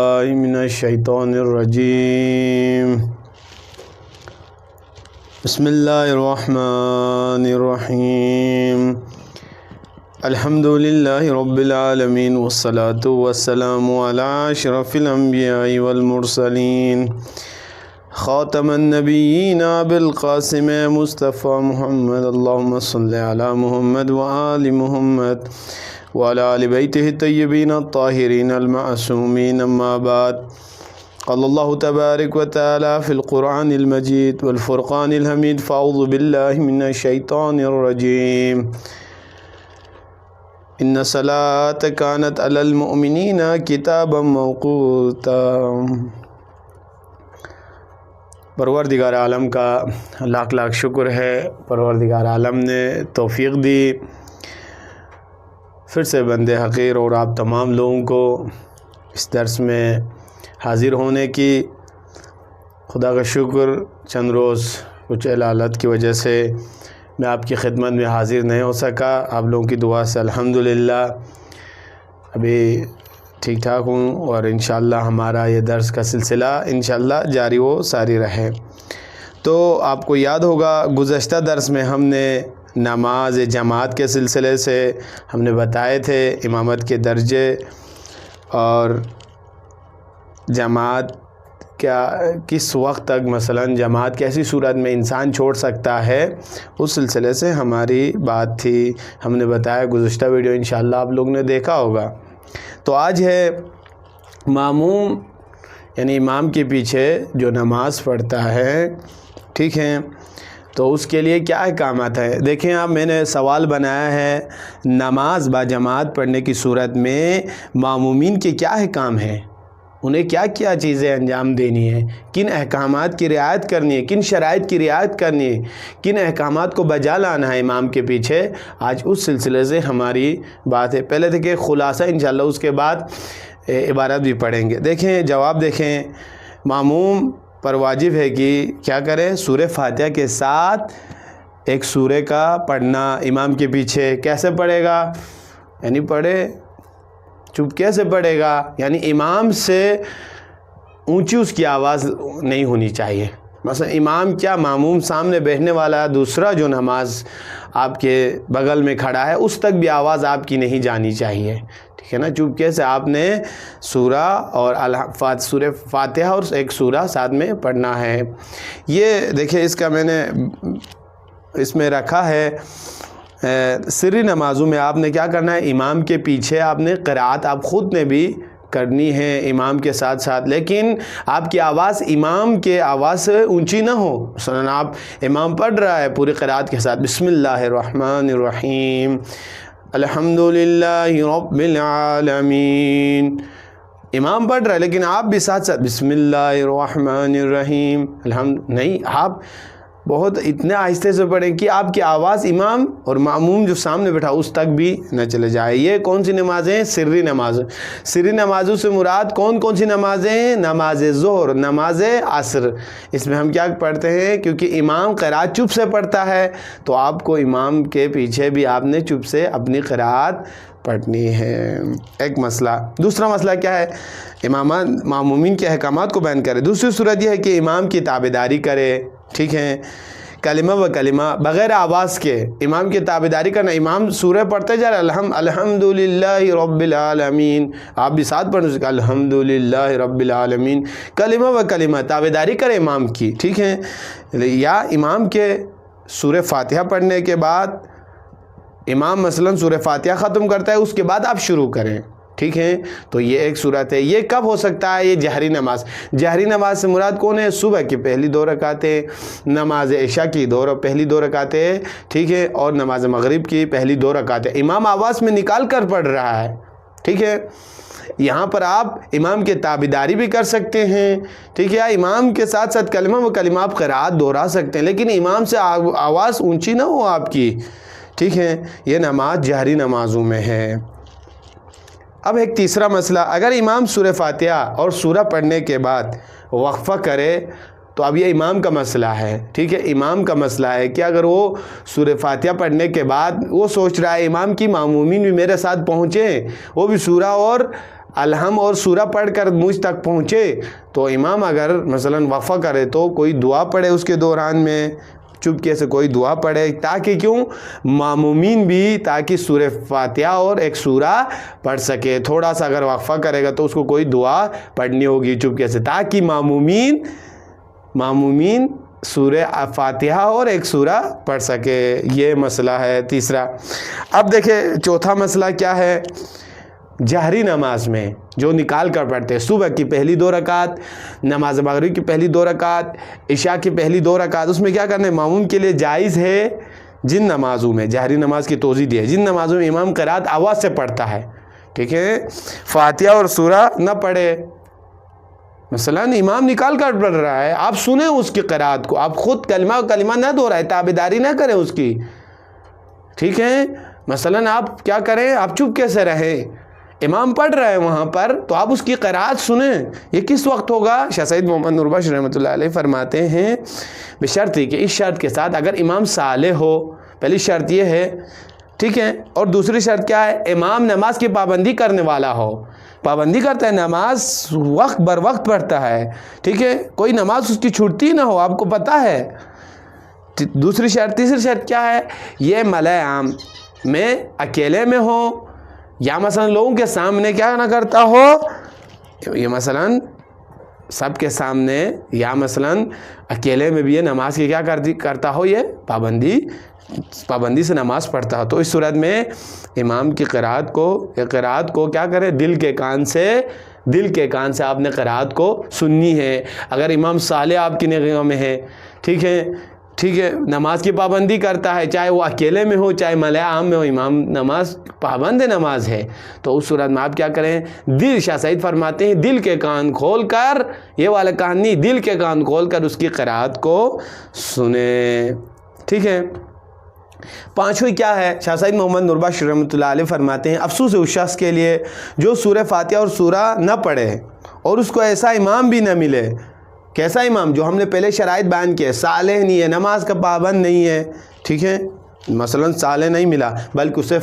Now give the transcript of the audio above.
من الشیطان الرجیم بسم اللہ الرحمن الرحیم الحمد للہ رب العالمین والصلاة والسلام علی اشرف الانبیاء والمرسلین خاتم النبیین بالقاسم مصطفی محمد اللہم صلی علی محمد وآل محمد وعلى آل بیتہ الطیبین الطاہرین المعصومین اما بعد قال اللہ تبارک و تعالی فی القرآن المجید والفرقان الحمید فاعوذ باللہ من الشیطان الرجیم ان الصلاة كانت علی المؤمنین کتابا موقوتا۔ پروردگار عالم کا لاکھ لاکھ شکر ہے، پروردگار عالم نے توفیق دی پھر سے بندے حقیر اور آپ تمام لوگوں کو اس درس میں حاضر ہونے کی۔ خدا کا شکر، چند روز کچھ علالت کی وجہ سے میں آپ کی خدمت میں حاضر نہیں ہو سکا۔ آپ لوگوں کی دعا سے الحمدللہ ابھی ٹھیک ٹھاک ہوں، اور انشاءاللہ ہمارا یہ درس کا سلسلہ انشاءاللہ جاری و ساری رہے۔ تو آپ کو یاد ہوگا گزشتہ درس میں ہم نے نماز جماعت کے سلسلے سے ہم نے بتائے تھے امامت کے درجے اور جماعت کس وقت تک مثلا جماعت کیسی صورت میں انسان چھوڑ سکتا ہے، اس سلسلے سے ہماری بات تھی۔ ہم نے بتایا گزشتہ ویڈیو انشاءاللہ آپ لوگ نے دیکھا ہوگا۔ تو آج ہے ماموم، یعنی امام کے پیچھے جو نماز پڑھتا ہے، ٹھیک ہے، تو اس کے لیے کیا احکامات ہیں۔ دیکھیں آپ، میں نے سوال بنایا ہے نماز با جماعت پڑھنے کی صورت میں مامومین کے کیا احکام ہیں، انہیں کیا کیا چیزیں انجام دینی ہے، کن احکامات کی رعایت کرنی ہے، کن شرائط کی رعایت کرنی ہے، کن احکامات کو بجا لانا ہے امام کے پیچھے۔ آج اس سلسلے سے ہماری بات ہے۔ پہلے دیکھیں خلاصہ انشاءاللہ، اس کے بعد عبارت بھی پڑھیں گے۔ دیکھیں جواب، دیکھیں ماموم پر واجب ہے کہ کیا کریں، سورہ فاتحہ کے ساتھ ایک سورہ کا پڑھنا امام کے پیچھے۔ کیسے پڑھے گا؟ یعنی پڑھے چپ کیسے پڑھے گا، یعنی امام سے اونچی اس کی آواز نہیں ہونی چاہیے۔ مثلا امام کیا، ماموم سامنے بیٹھنے والا دوسرا جو نماز آپ کے بغل میں کھڑا ہے، اس تک بھی آواز آپ کی نہیں جانی چاہیے، ٹھیک ہے نا۔ چپکے سے آپ نے سورہ اور سورہ فاتحہ اور ایک سورہ ساتھ میں پڑھنا ہے۔ یہ دیکھیں، اس کا میں نے اس میں رکھا ہے سری نمازوں میں آپ نے کیا کرنا ہے، امام کے پیچھے آپ نے قرأت آپ خود نے بھی کرنی ہے امام کے ساتھ ساتھ، لیکن آپ کی آواز امام کے آواز سے اونچی نہ ہو۔ مثلا آپ امام پڑھ رہا ہے پوری قرأت کے ساتھ، بسم اللہ الرحمن الرحیم الحمدللہ رب العالمین، امام پڑھ رہا ہے لیکن آپ بھی ساتھ ساتھ بسم اللہ الرحمن الرحیم نہیں، آپ بہت اتنے آہستے سے پڑھیں کہ آپ کی آواز امام اور معموم جو سامنے بیٹھا اس تک بھی نہ چلے جائے۔ یہ کون سی نمازیں؟ سری نماز۔ سری نمازوں سے مراد کون سی نمازیں؟ نماز ظہر، نماز عصر۔ اس میں ہم کیا پڑھتے ہیں، کیونکہ امام قرأت چپ سے پڑھتا ہے تو آپ کو امام کے پیچھے بھی آپ نے چپ سے اپنی قرأت پڑھنی ہے۔ ایک مسئلہ۔ دوسرا مسئلہ کیا ہے، معمومین کے احکامات کو بیان کرے۔ دوسری صورت یہ ہے کہ امام کی تابعداری کرے، ٹھیک ہے، کلمہ و کلمہ بغیر آواز کے امام کی تابعداری کرنا۔ امام سورہ پڑھتے جا رہے الحمدللہ رب العالمین، آپ بھی ساتھ پڑھنے سے الحمدللہ رب العالمین، کلمہ و کلمہ تابعداری کرے امام کی، ٹھیک ہے۔ یا امام کے سورہ فاتحہ پڑھنے کے بعد امام مثلا سورہ فاتحہ ختم کرتا ہے، اس کے بعد آپ شروع کریں، ٹھیک ہے۔ تو یہ ایک صورت ہے۔ یہ کب ہو سکتا ہے؟ یہ جہری نماز۔ جہری نماز سے مراد کون ہے؟ صبح کی پہلی 2 رکعتیں، نماز عشاء کی پہلی 2 رکعتیں، ٹھیک ہے، اور نماز مغرب کی پہلی 2 رکعتیں امام آواز میں نکال کر پڑھ رہا ہے، ٹھیک ہے۔ یہاں پر آپ امام کے تابعداری بھی کر سکتے ہیں، ٹھیک ہے، امام کے ساتھ ساتھ کلمہ و کلمہ آپ قرأت دہرا سکتے ہیں، لیکن امام سے آواز اونچی نہ ہو آپ کی، ٹھیک ہے۔ یہ نماز جہری نمازوں میں ہے۔ اب ایک تیسرا مسئلہ، اگر امام سورہ فاتحہ اور سورہ پڑھنے کے بعد وقفہ کرے تو اب یہ امام کا مسئلہ ہے، ٹھیک ہے، امام کا مسئلہ ہے کہ اگر وہ سورہ فاتحہ پڑھنے کے بعد وہ سوچ رہا ہے امام کی معمومین بھی میرے ساتھ پہنچیں، وہ بھی سورہ اور الحم اور سورہ پڑھ کر مجھ تک پہنچے تو امام اگر مثلا وقفہ کرے تو کوئی دعا پڑھے اس کے دوران میں، چپکے سے کوئی دعا پڑھے، تاکہ کیوں مامومین بھی تاکہ سورہ فاتحہ اور ایک سورہ پڑھ سکے۔ تھوڑا سا اگر وقفہ کرے گا تو اس کو کوئی دعا پڑھنی ہوگی چپکے سے، تاکہ مامومین سورہ فاتحہ اور ایک سورہ پڑھ سکے۔ یہ مسئلہ ہے تیسرا۔ اب دیکھیں چوتھا مسئلہ کیا ہے، جہری نماز میں جو نکال کر پڑھتے ہیں، صبح کی پہلی 2 رکعت، نماز مغرب کی پہلی 2 رکعت، عشاء کی پہلی 2 رکعت، اس میں کیا کرنا ہے، ماموم کے لیے جائز ہے جن نمازوں میں جہری نماز کی توضیح دی ہے، جن نمازوں میں امام قرات آواز سے پڑھتا ہے، ٹھیک ہے، فاتحہ اور سورہ نہ پڑھے۔ مثلا امام نکال کر پڑھ رہا ہے، آپ سنیں اس کی قرات کو، آپ خود کلمہ نہ دہرائیں، تابعداری نہ کریں اس کی، ٹھیک ہے۔ مثلا آپ کیا کریں، آپ چپ کیسے رہیں، امام پڑھ رہے ہیں وہاں پر تو آپ اس کی قرات سنیں۔ یہ کس وقت ہوگا؟ شاہ سید محمد نور بخش رحمۃ اللہ علیہ فرماتے ہیں بشرط کہ اس شرط کے ساتھ اگر امام صالح ہو، پہلی شرط یہ ہے، ٹھیک ہے، اور دوسری شرط کیا ہے، امام نماز کی پابندی کرنے والا ہو، پابندی کرتا ہے، نماز وقت بر وقت پڑھتا ہے، ٹھیک ہے، کوئی نماز اس کی چھوٹتی نہ ہو، آپ کو پتہ ہے۔ دوسری شرط، تیسری شرط کیا ہے، یہ ملأ عام میں اکیلے میں ہو، یا مثلا لوگوں کے سامنے کیا نہ کرتا ہو، یہ مثلا سب کے سامنے یا مثلا اکیلے میں بھی یہ نماز کی کیا کرتا ہو، یہ پابندی سے نماز پڑھتا ہو، تو اس صورت میں امام کی قرات کو کیا کرے، دل کے کان سے آپ نے قرات کو سننی ہے۔ اگر امام صالح آپ کی نگاہ میں ہے، ٹھیک ہے، نماز کی پابندی کرتا ہے، چاہے وہ اکیلے میں ہو چاہے ملأ عام میں ہو، امام پابند نماز ہے، تو اس صورت میں آپ کیا کریں، شاہ سعید فرماتے ہیں دل کے کان کھول کر، یہ والا کان نہیں، دل کے کان کھول کر اس کی قرات کو سنیں، ٹھیک ہے۔ پانچویں کیا ہے، شاہ سعید محمد نور بخش رحمۃ اللہ علیہ فرماتے ہیں افسوس ہے اس شخص کے لیے جو سورہ فاتحہ اور سورہ نہ پڑھے اور اس کو ایسا امام بھی نہ ملے، کیسا امام، جو ہم نے پہلے شرائط بیان کیے، صالح نہیں ہے، نماز کا پابند نہیں ہے، ٹھیک ہے، مثلا صالح نہیں ملا بلکہ اسے